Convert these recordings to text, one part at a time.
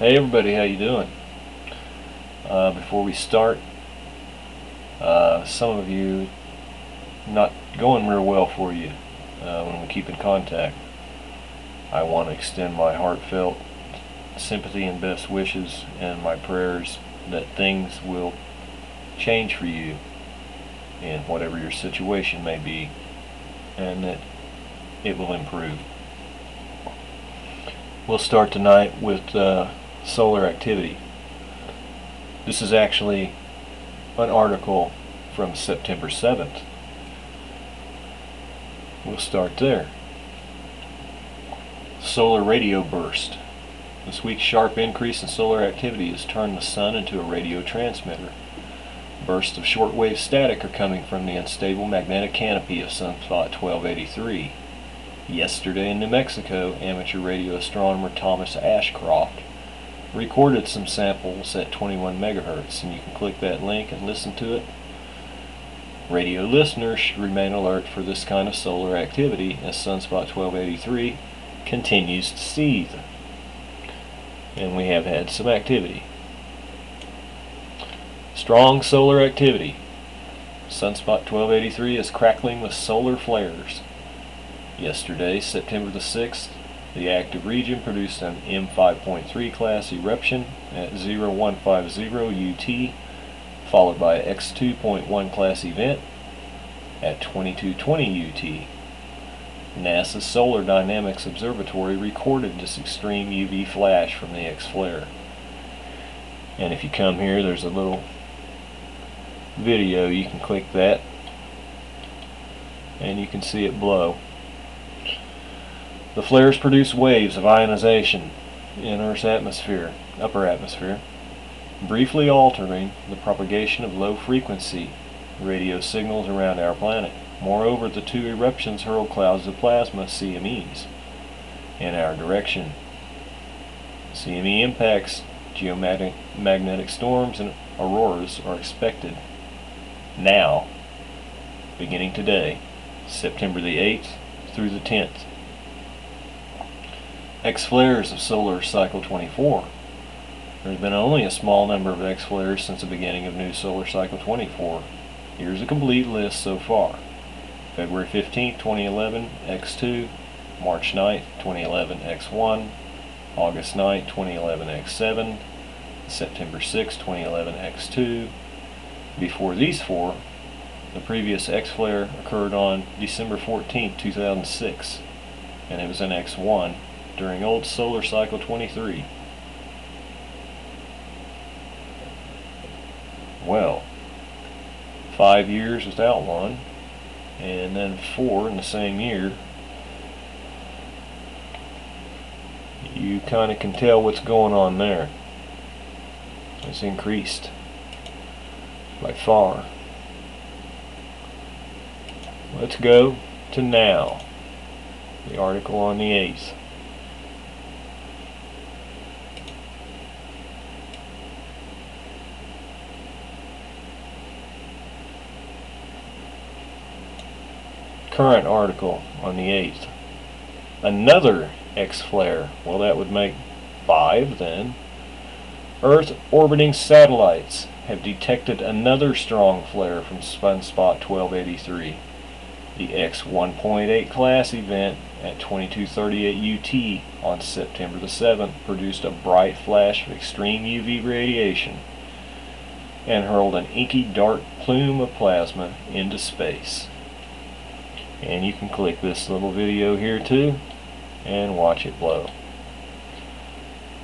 Hey everybody, how you doing? Before we start, some of you not going real well for you when we keep in contact. I want to extend my heartfelt sympathy and best wishes and my prayers that things will change for you in whatever your situation may be, and that it will improve. We'll start tonight with solar activity. This is actually an article from September 7th. We'll start there. Solar radio burst. This week's sharp increase in solar activity has turned the sun into a radio transmitter. Bursts of shortwave static are coming from the unstable magnetic canopy of sunspot 1283. Yesterday in New Mexico, amateur radio astronomer Thomas Ashcroft recorded some samples at 21 megahertz, and you can click that link and listen to it. Radio listeners should remain alert for this kind of solar activity as sunspot 1283 continues to seethe. And we have had some activity. Strong solar activity. Sunspot 1283 is crackling with solar flares. Yesterday, September the 6th, the active region produced an M5.3 class eruption at 0150 UT, followed by a X2.1 class event at 2220 UT. NASA's Solar Dynamics Observatory recorded this extreme UV flash from the X flare. And if you come here, there's a little video. You can click that and you can see it blow. The flares produce waves of ionization in Earth's atmosphere, upper atmosphere, briefly altering the propagation of low-frequency radio signals around our planet. Moreover, the two eruptions hurled clouds of plasma, CMEs, in our direction. CME impacts, geomagnetic storms, and auroras are expected now, beginning today, September the 8th through the 10th. X-flares of solar cycle 24. There's been only a small number of X-flares since the beginning of new solar cycle 24. Here's a complete list so far. February 15th, 2011, X2, March 9th, 2011, X1, August 9th, 2011, X7, September 6th, 2011, X2. Before these four, the previous X-flare occurred on December 14th, 2006, and it was an X1 during old solar cycle 23. Well, 5 years without one, and then 4 in the same year. You kind of can tell what's going on there. It's increased by far. Let's go to now, the article on the 8th. Current article on the 8th. Another X-flare. Well, that would make 5 then. Earth orbiting satellites have detected another strong flare from sunspot 1283. The X 1.8 class event at 2238 UT on September the 7th produced a bright flash of extreme UV radiation and hurled an inky dark plume of plasma into space. And you can click this little video here too and watch it blow.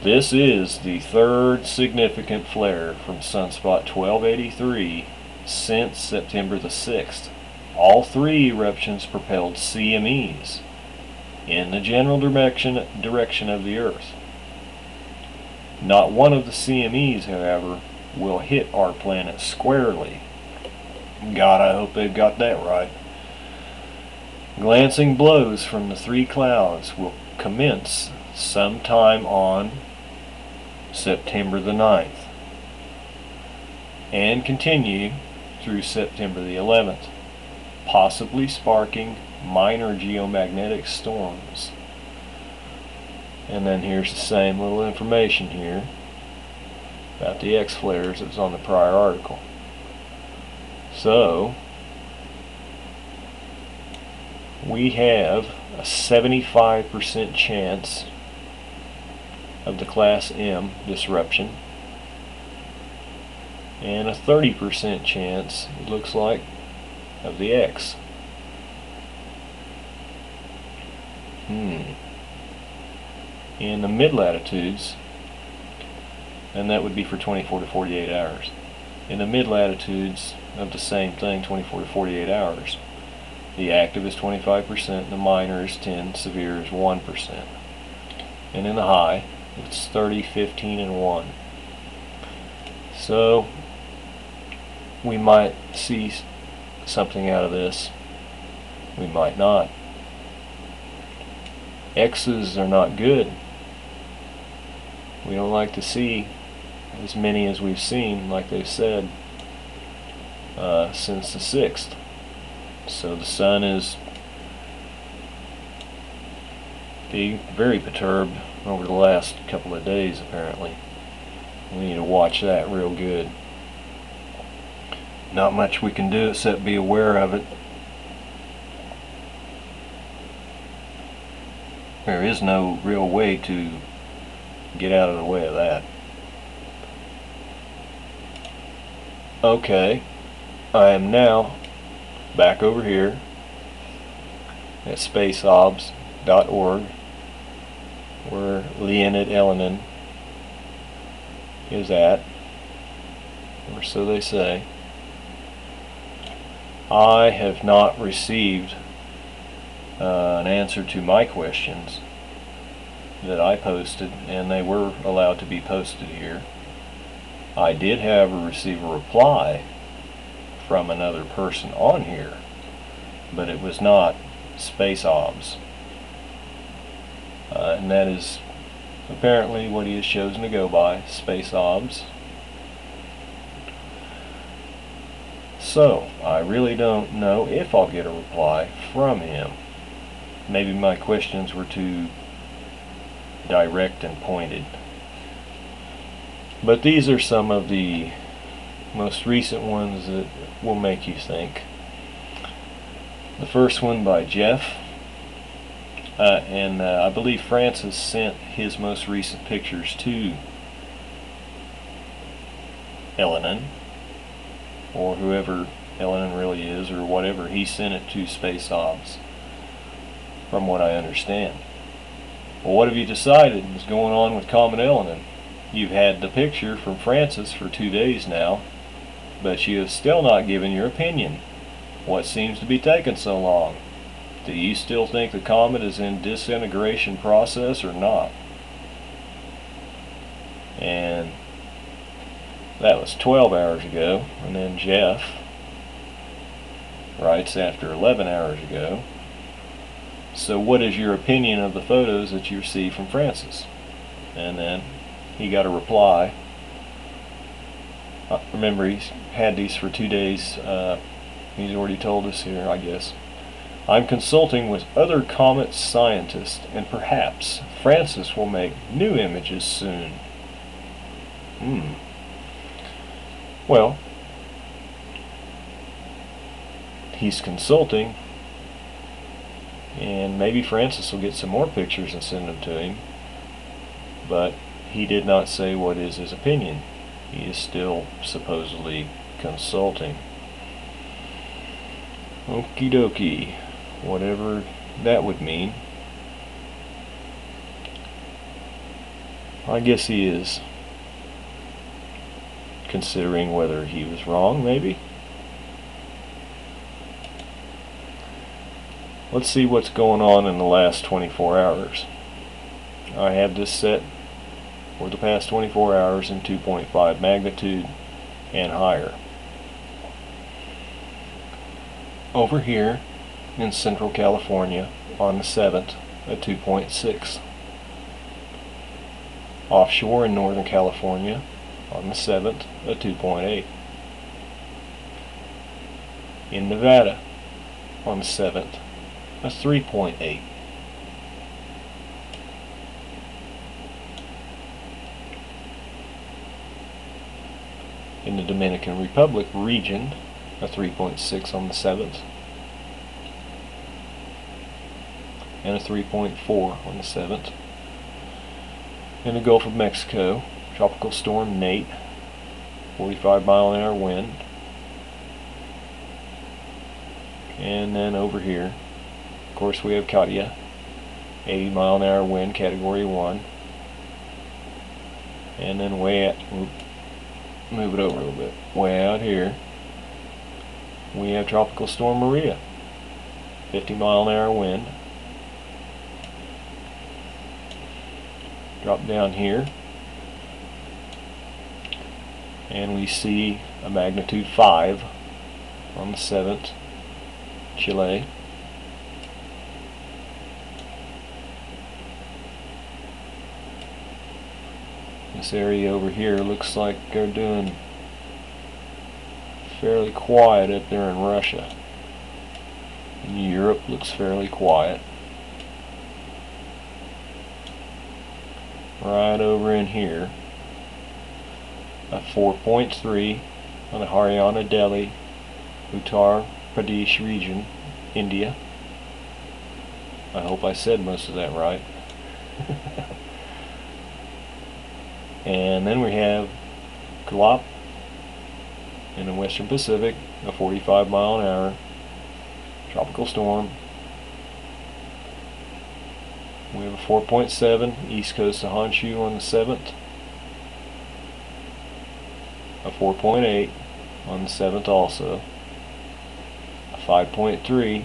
This is the third significant flare from sunspot 1283 since September the 6th. All three eruptions propelled CMEs in the general direction of the Earth. Not one of the CMEs, however, will hit our planet squarely. God, I hope they've got that right. Glancing blows from the three clouds will commence sometime on September the 9th and continue through September the 11th, possibly sparking minor geomagnetic storms. And then here's the same little information here about the X flares that was on the prior article. So we have a 75% chance of the class M disruption and a 30% chance, it looks like, of the X. In the mid-latitudes, and that would be for 24 to 48 hours. In the mid-latitudes of the same thing, 24 to 48 hours, the active is 25%, the minor is 10, severe is 1%. And in the high, it's 30, 15, and 1. So we might see something out of this. We might not. X's are not good. We don't like to see as many as we've seen, like they said, since the 6th. So the sun is being very perturbed over the last couple of days, apparently. We need to watch that real good. Not much we can do except be aware of it. There is no real way to get out of the way of that. Okay, I am now back over here at spaceobs.org, where Leonid Elenin is at, or so they say. I have not received an answer to my questions that I posted, and they were allowed to be posted here. I did receive a reply from another person on here, but it was not Space Obs. And that is apparently what he has chosen to go by, Space Obs. So, I really don't know if I'll get a reply from him. Maybe my questions were too direct and pointed. But these are some of the most recent ones that will make you think. The first one by Jeff, and I believe Francis sent his most recent pictures to Elenin, or whoever Elenin really is, or whatever. He sent it to Space Obs, from what I understand. Well, what have you decided is going on with Comet Elenin? You've had the picture from Francis for 2 days now, but you have still not given your opinion. What seems to be taking so long? Do you still think the comet is in disintegration process or not? And that was 12 hours ago. And then Jeff writes after 11 hours ago, so what is your opinion of the photos that you received from Francis? And then he got a reply. Remember, he's had these for 2 days. He's already told us here, I guess. I'm consulting with other comet scientists, and perhaps Francis will make new images soon. Well, he's consulting, and maybe Francis will get some more pictures and send them to him, but he did not say what is his opinion. He is still supposedly consulting. Okie dokie, whatever that would mean. I guess he is considering whether he was wrong, maybe. Let's see what's going on in the last 24 hours. I have this set for the past 24 hours in 2.5 magnitude and higher. Over here in Central California on the 7th at 2.6. Offshore in Northern California on the 7th at 2.8. In Nevada on the 7th, that's 3.8. In the Dominican Republic region, a 3.6 on the 7th, and a 3.4 on the 7th. In the Gulf of Mexico, Tropical Storm Nate, 45-mile-an-hour wind. And then over here, of course, we have Katia, 80-mile-an-hour wind, Category 1. And then way out, move it over a little bit, way out here, we have Tropical Storm Maria, 50-mile-an-hour wind. Drop down here, and we see a magnitude 5 on the 7th, Chile. This area over here looks like they're doing fairly quiet up there in Russia. And Europe looks fairly quiet. Right over in here, a 4.3 on the Haryana, Delhi, Uttar Pradesh region, India. I hope I said most of that right. And then we have Kalap in the Western Pacific, a 45-mile-an-hour tropical storm. We have a 4.7 east coast of Honshu on the 7th, a 4.8 on the 7th also, a 5.3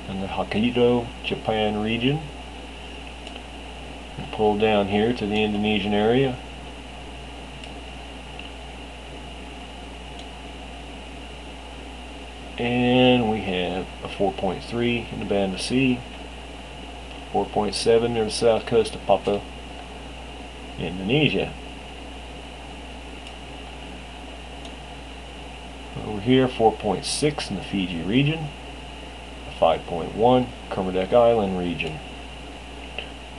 in the Hokkaido, Japan region. And pull down here to the Indonesian area. And we have a 4.3 in the Banda Sea, 4.7 near the south coast of Papua, Indonesia. Over here, 4.6 in the Fiji region, a 5.1 Kermadec Island region.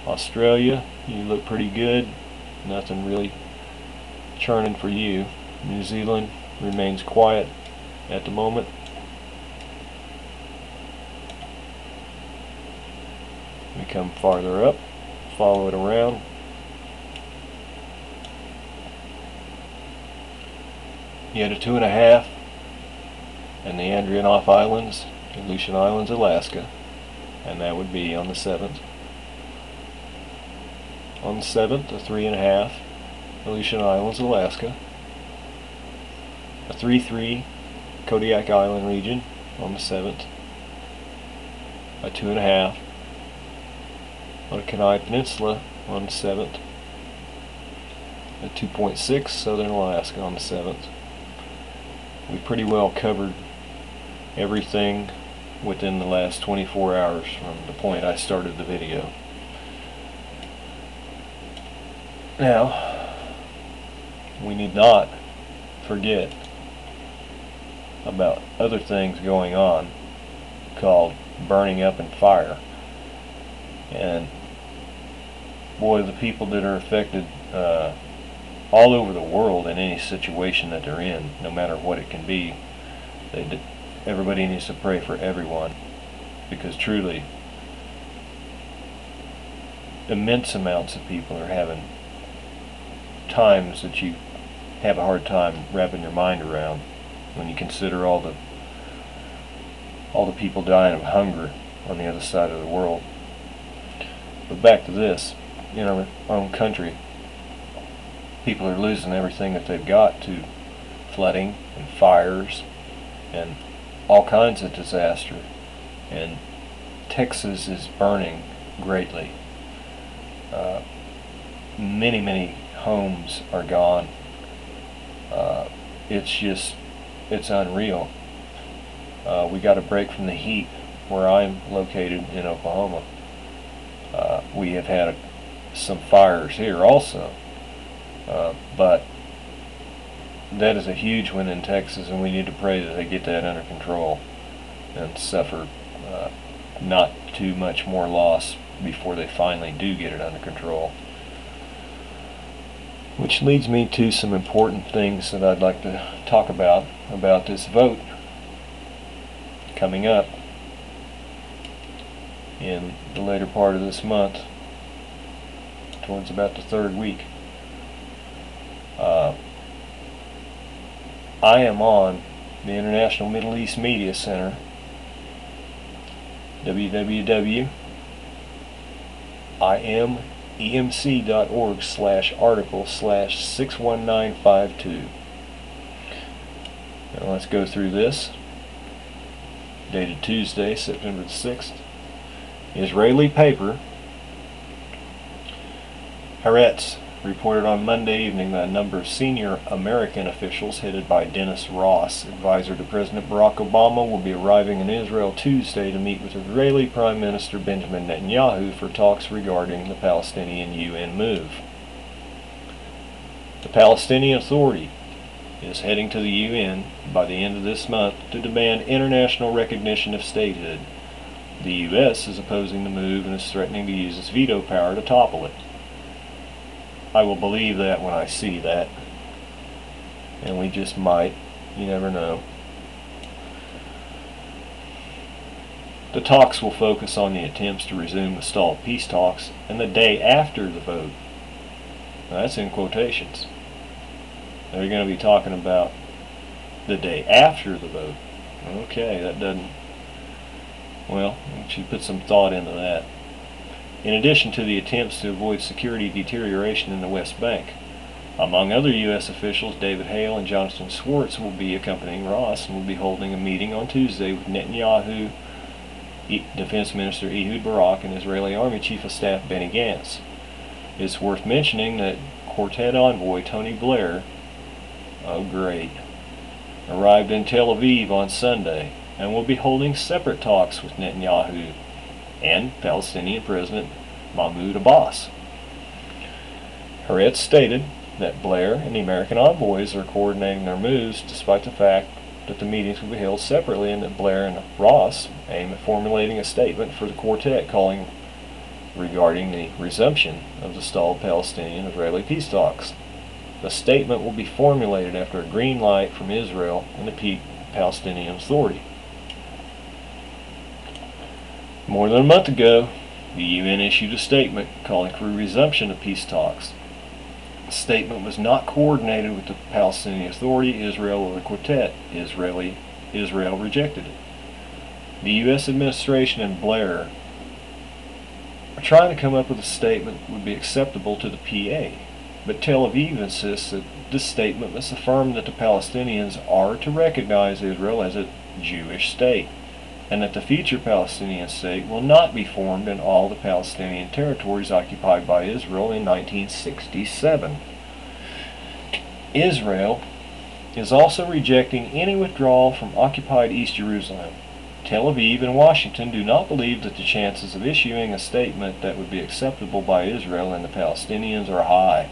Australia, you look pretty good, nothing really churning for you. New Zealand remains quiet at the moment. We come farther up, follow it around. You had a 2.5 in the Andreanoff Islands, Aleutian Islands, Alaska, and that would be on the 7th. On the 7th, a 3.5, Aleutian Islands, Alaska. A 3.3, Kodiak Island region on the 7th. A 2.5 on the Kenai Peninsula on the 7th. A 2.6, Southern Alaska on the 7th. We pretty well covered everything within the last 24 hours from the point I started the video. Now, we need not forget about other things going on called burning up and fire. And boy, the people that are affected all over the world in any situation that they're in, no matter what it can be, everybody needs to pray for everyone, because truly immense amounts of people are having times that you have a hard time wrapping your mind around when you consider all the people dying of hunger on the other side of the world. But back to this, in our own country, people are losing everything that they've got to flooding and fires and all kinds of disaster, and Texas is burning greatly. Many homes are gone. It's unreal. We got a break from the heat where I'm located in Oklahoma. We have had some fires here also, but that is a huge one in Texas, and we need to pray that they get that under control and suffer not too much more loss before they finally do get it under control. Which leads me to some important things that I'd like to talk about this vote coming up in the later part of this month, towards about the third week. I am on the International Middle East Media Center, www.imemc.org/article/61952. Now let's go through this. Dated Tuesday, September the 6th. Israeli paper Haaretz reported on Monday evening that a number of senior American officials headed by Dennis Ross, advisor to President Barack Obama, will be arriving in Israel Tuesday to meet with Israeli Prime Minister Benjamin Netanyahu for talks regarding the Palestinian UN move. The Palestinian Authority is heading to the UN by the end of this month to demand international recognition of statehood. The U.S. is opposing the move and is threatening to use its veto power to topple it. I will believe that when I see that, and we just might. You never know. The talks will focus on the attempts to resume the stalled peace talks and the day after the vote. Now, that's in quotations. They're going to be talking about the day after the vote. Okay, that doesn't... Well, we should put some thought into that. In addition to the attempts to avoid security deterioration in the West Bank, among other U.S. officials, David Hale and Jonathan Swartz will be accompanying Ross and will be holding a meeting on Tuesday with Netanyahu, Defense Minister Ehud Barak, and Israeli Army Chief of Staff Benny Gantz. It's worth mentioning that Quartet envoy Tony Blair, oh great, arrived in Tel Aviv on Sunday and will be holding separate talks with Netanyahu and Palestinian President Mahmoud Abbas. Haaretz stated that Blair and the American envoys are coordinating their moves despite the fact that the meetings will be held separately, and that Blair and Ross aim at formulating a statement for the quartet regarding the resumption of the stalled Palestinian-Israeli peace talks. The statement will be formulated after a green light from Israel and the Palestinian Authority. More than a month ago, the UN issued a statement calling for a resumption of peace talks. The statement was not coordinated with the Palestinian Authority, Israel, or the Quartet. Israel rejected it. The U.S. administration and Blair are trying to come up with a statement that would be acceptable to the PA, but Tel Aviv insists that this statement must affirm that the Palestinians are to recognize Israel as a Jewish state, and that the future Palestinian state will not be formed in all the Palestinian territories occupied by Israel in 1967. Israel is also rejecting any withdrawal from occupied East Jerusalem. Tel Aviv and Washington do not believe that the chances of issuing a statement that would be acceptable by Israel and the Palestinians are high,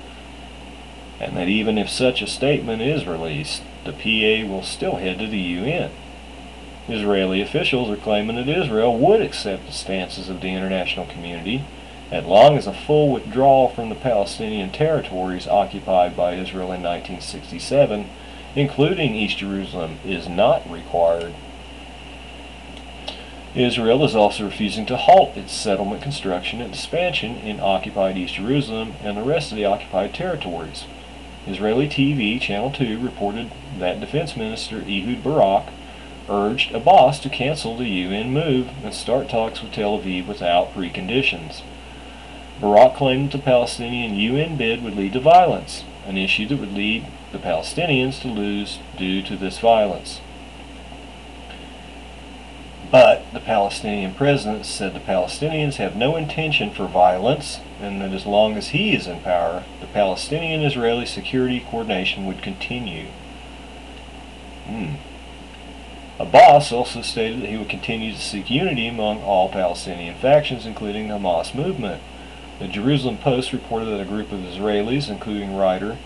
and that even if such a statement is released, the PA will still head to the UN. Israeli officials are claiming that Israel would accept the stances of the international community as long as a full withdrawal from the Palestinian territories occupied by Israel in 1967, including East Jerusalem, is not required. Israel is also refusing to halt its settlement construction and expansion in occupied East Jerusalem and the rest of the occupied territories. Israeli TV, Channel 2, reported that Defense Minister Ehud Barak urged Abbas to cancel the UN move and start talks with Tel Aviv without preconditions. Barak claimed that the Palestinian UN bid would lead to violence, an issue that would lead the Palestinians to lose due to this violence. But the Palestinian president said the Palestinians have no intention for violence, and that as long as he is in power, the Palestinian-Israeli security coordination would continue. Abbas also stated that he would continue to seek unity among all Palestinian factions, including the Hamas movement. The Jerusalem Post reported that a group of Israelis, including writer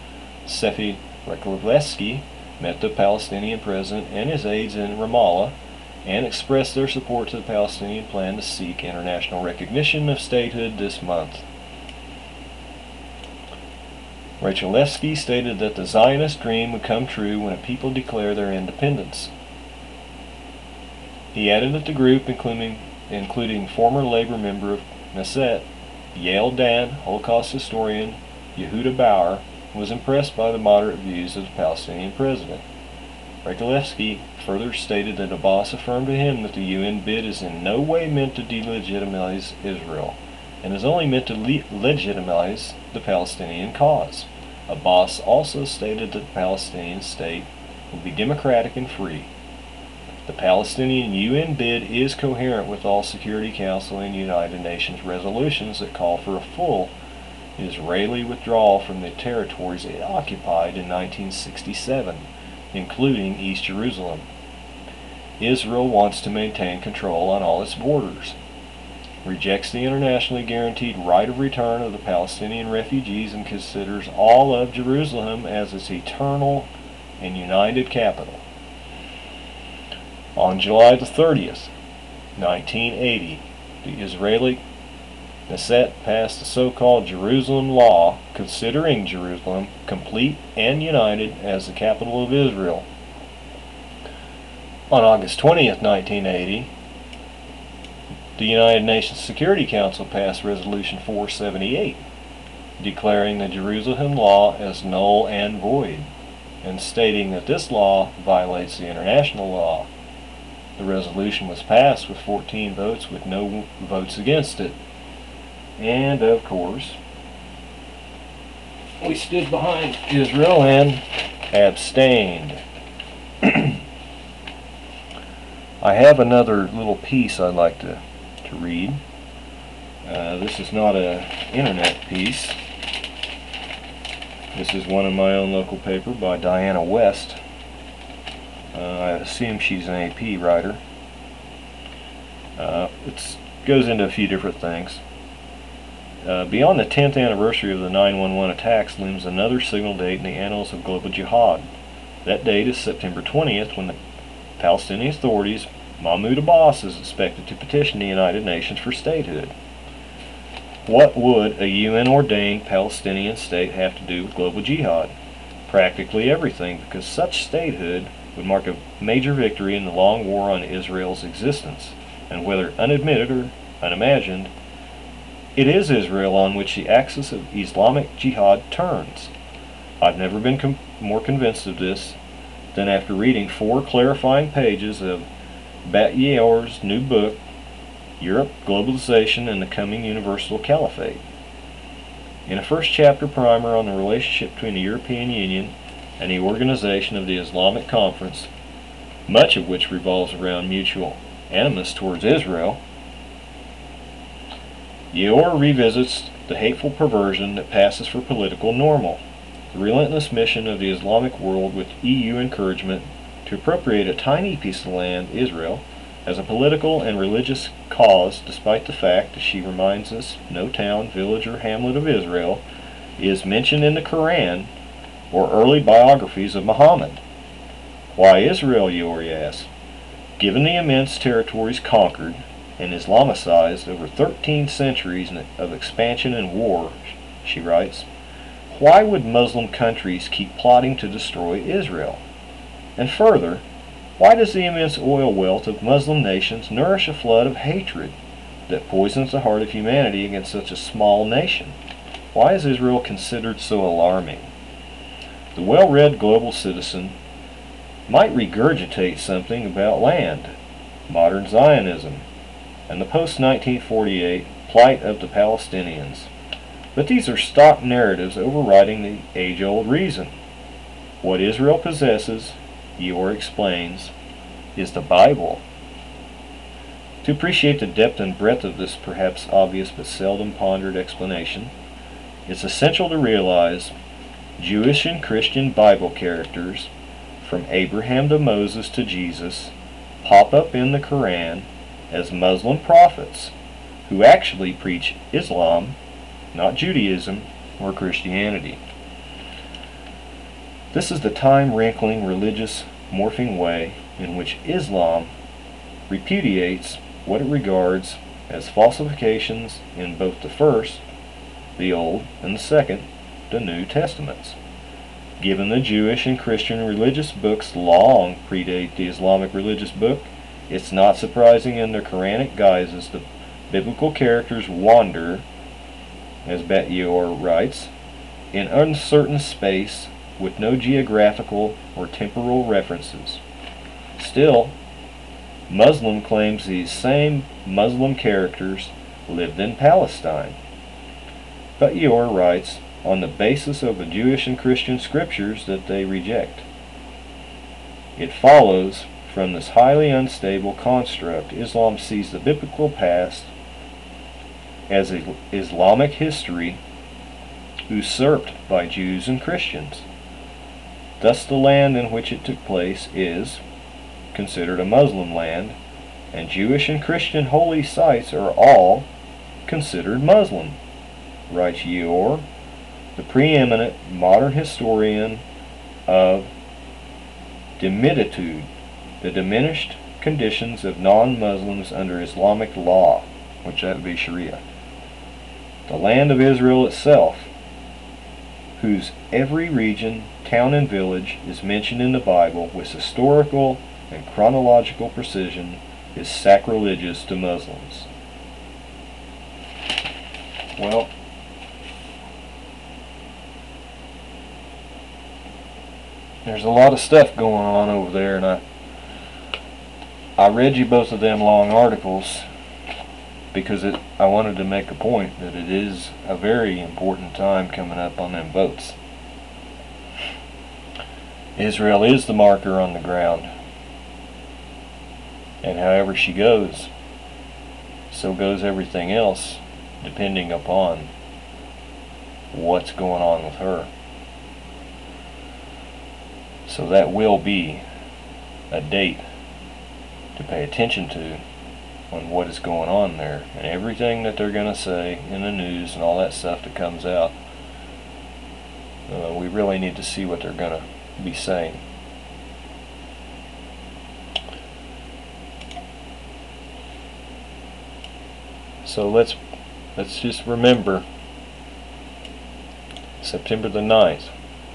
Sefi Reklavsky, met the Palestinian president and his aides in Ramallah and expressed their support to the Palestinian plan to seek international recognition of statehood this month. Rachelevsky stated that the Zionist dream would come true when a people declare their independence. He added that the group, including former labor member of Sept, Yale Dan, Holocaust historian Yehuda Bauer, was impressed by the moderate views of the Palestinian president. Rachelevsky further stated that Abbas affirmed to him that the UN bid is in no way meant to delegitimize Israel, and is only meant to legitimize the Palestinian cause. Abbas also stated that the Palestinian state will be democratic and free. The Palestinian UN bid is coherent with all Security Council and United Nations resolutions that call for a full Israeli withdrawal from the territories it occupied in 1967, including East Jerusalem. Israel wants to maintain control on all its borders, rejects the internationally guaranteed right of return of the Palestinian refugees, and considers all of Jerusalem as its eternal and united capital. On July the 30th, 1980, the Israeli Knesset passed the so-called Jerusalem Law, considering Jerusalem complete and united as the capital of Israel. On August 20th, 1980, the United Nations Security Council passed Resolution 478, declaring the Jerusalem Law as null and void, and stating that this law violates the international law. The resolution was passed with 14 votes with no votes against it. And of course, we stood behind Israel and abstained. I have another little piece I'd like to read. This is not an internet piece. This is one in my own local paper by Diana West. I assume she's an AP writer. It goes into a few different things. Beyond the 10th anniversary of the 9/11 attacks looms another signal date in the annals of global jihad. That date is September 20th, when the Palestinian authorities, Mahmoud Abbas, is expected to petition the United Nations for statehood. What would a UN-ordained Palestinian state have to do with global jihad? Practically everything, because such statehood would mark a major victory in the long war on Israel's existence, and whether unadmitted or unimagined, it is Israel on which the axis of Islamic jihad turns. I've never been more convinced of this than after reading 4 clarifying pages of Bat Yeor's new book, Europe, Globalization, and the Coming Universal Caliphate. In a first chapter primer on the relationship between the European Union and the organization of the Islamic Conference, much of which revolves around mutual animus towards Israel, Yeor revisits the hateful perversion that passes for political normal, the relentless mission of the Islamic world with EU encouragement to appropriate a tiny piece of land, Israel, as a political and religious cause, despite the fact, as she reminds us, no town, village, or hamlet of Israel is mentioned in the Quran or early biographies of Muhammad. Why Israel, Yeor asks? Given the immense territories conquered and Islamicized over 13 centuries of expansion and war, she writes, why would Muslim countries keep plotting to destroy Israel? And further, why does the immense oil wealth of Muslim nations nourish a flood of hatred that poisons the heart of humanity against such a small nation? Why is Israel considered so alarming? The well-read global citizen might regurgitate something about land, modern Zionism, and the post-1948 plight of the Palestinians. But these are stock narratives overriding the age-old reason. What Israel possesses, Yeor explains, is the Bible. To appreciate the depth and breadth of this perhaps obvious but seldom pondered explanation, it's essential to realize Jewish and Christian Bible characters, from Abraham to Moses to Jesus, pop up in the Quran as Muslim prophets who actually preach Islam, not Judaism or Christianity. This is the time-wrinkling religious morphing way in which Islam repudiates what it regards as falsifications in both the first, the Old, and the second, the New Testaments. Given the Jewish and Christian religious books long predate the Islamic religious book, it's not surprising in their Quranic guises the biblical characters wander, as Bet-Yor writes, in uncertain space with no geographical or temporal references. Still, Muslim claims these same Muslim characters lived in Palestine. Bet-Yor writes, on the basis of the Jewish and Christian scriptures that they reject. It follows from this highly unstable construct Islam sees the biblical past as Islamic history usurped by Jews and Christians. Thus the land in which it took place is considered a Muslim land, and Jewish and Christian holy sites are all considered Muslim, writes Yor, the preeminent modern historian of dimitude, the diminished conditions of non-Muslims under Islamic law, which that would be Sharia. The land of Israel itself, whose every region, town, and village is mentioned in the Bible with historical and chronological precision, is sacrilegious to Muslims. Well, there's a lot of stuff going on over there, and I read you both of them long articles because I wanted to make a point that it is a very important time coming up on them votes. Israel is the marker on the ground, and however she goes, so goes everything else, depending upon what's going on with her. So that will be a date to pay attention to on what is going on there, and everything that they're going to say in the news and all that stuff that comes out. We really need to see what they're going to be saying. So let's just remember September the 9th.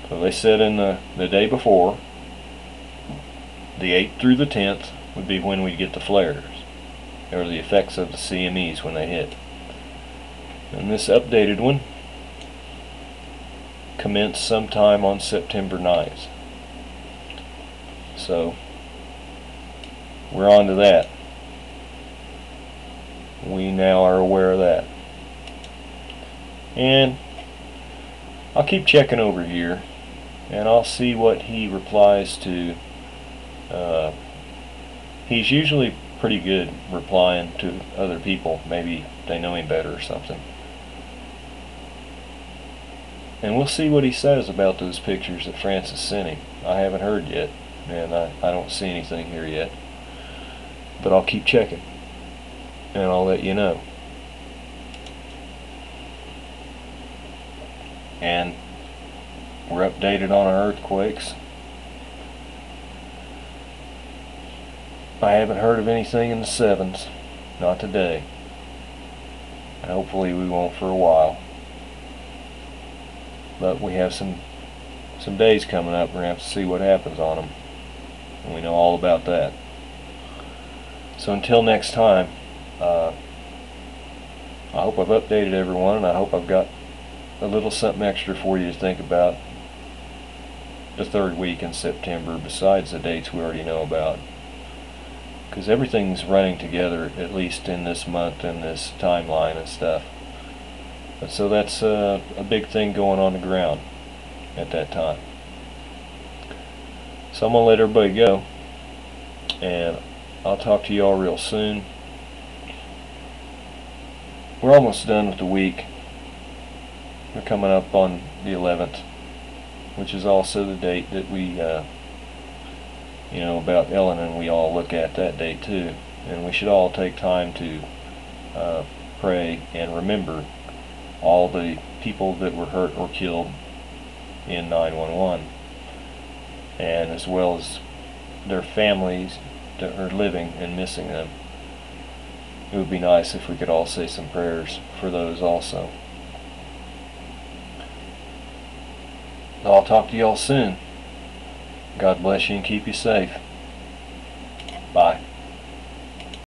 So they said in the day before, the 8th through the 10th would be when we get the flares, or the effects of the CMEs when they hit. And this updated one commenced sometime on September 9th. So we're on to that. We now are aware of that. And I'll keep checking over here, and I'll see what he replies to. He's usually pretty good replying to other people. Maybe they know him better or something. And we'll see what he says about those pictures that Francis sent him. I haven't heard yet, and I don't see anything here yet. But I'll keep checking, and I'll let you know. And we're updated on our earthquakes. I haven't heard of anything in the 7s, not today. And hopefully we won't for a while. But we have some days coming up. We're going to have to see what happens on them, and we know all about that. So until next time, I hope I've updated everyone, and I hope I've got a little something extra for you to think about the third week in September, besides the dates we already know about, because everything's running together, at least in this month and this timeline and stuff. But so that's a big thing going on the ground at that time. So I'm going to let everybody go, and I'll talk to you all real soon. We're almost done with the week. We're coming up on the 11th, which is also the date that we, about Ellen, and we all look at that date too. And we should all take time to pray and remember all the people that were hurt or killed in 9/11, and as well as their families that are living and missing them. It would be nice if we could all say some prayers for those also. I'll talk to y'all soon. God bless you and keep you safe. Bye.